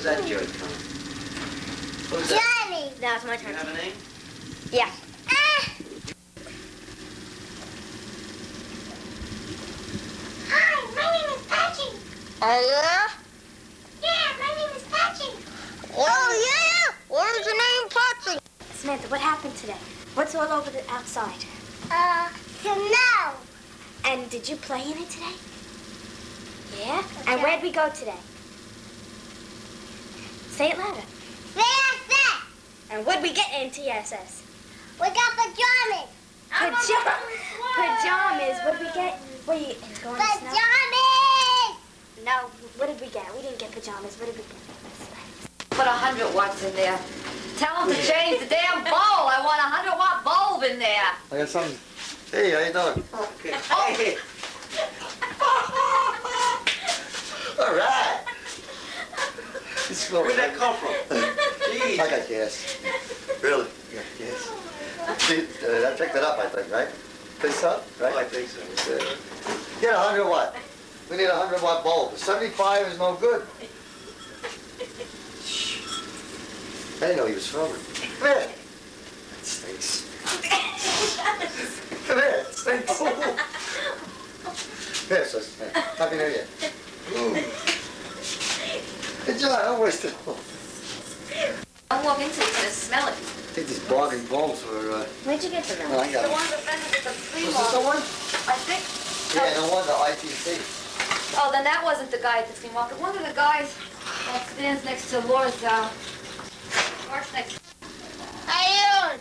that joke from? Who's that? Johnny. Now it's my Do you turn. have a name? Yeah. Hi, my name is Patchy. Oh, yeah? Yeah, my name is Patchy. Oh, yeah? What is your name, Patsy? Samantha, what happened today? What's all over the outside? Snow. And did you play in it today? Yeah? Okay. And where'd we go today? Say it louder. VSS. And what'd we get in TSS? We got pajamas. Pajamas. What did we get? What are you going to snow? Pajamas. No. What did we get? We didn't get pajamas. What did we get? Put 100 watts in there. Tell them to change the damn bulb. I want a 100-watt bulb in there. I got something. Hey, how you doing? Okay. Hey. All right. Where'd that come from? Jeez. I got gas. Really? Yeah, gas. See, I picked it up, I think, right? Think so? Right? Oh, I think so. Get a 100 watt. We need a 100 watt bulb. The 75 is no good. I didn't know he was filming. Come here. That stinks. Come here. It stinks. Here, sis. Here. Happy New Year. Ooh. Hey, John, don't waste it all. Don't walk into it, you're gonna smell it. I think these bargain bulbs were, Where'd you get them? well, I got The them. ones that vended at the flea Was this the market. one? I think. Yeah, the one, the ITC. Oh, then that wasn't the guy at the flea market. One of the guys that stands next to Laura's works next. How you doing?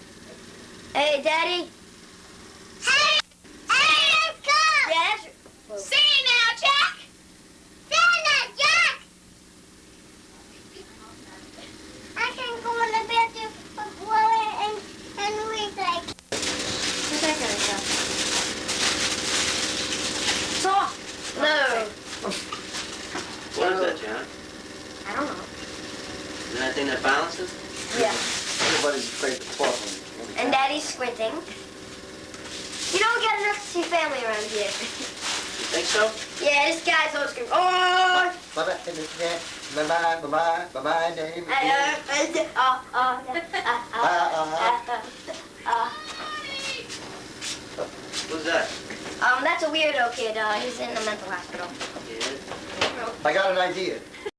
Hey, Daddy. Hey, let's go. Yes? See you now, Jack. See you now, Jack. I can go in the bathroom with Chloe and Lisa. Where's that gonna go? Talk. No. What is that, John? I don't know. Is that thing that balances? Yeah. Everybody's afraid to talk when And Daddy's squinting. You don't get enough to see family around here. You think so? Yeah, this guy's always screaming, oh! Bye-bye, bye-bye, bye-bye, name. Who's that? That's a weirdo kid. He's in the mental hospital. Yeah. I got an idea.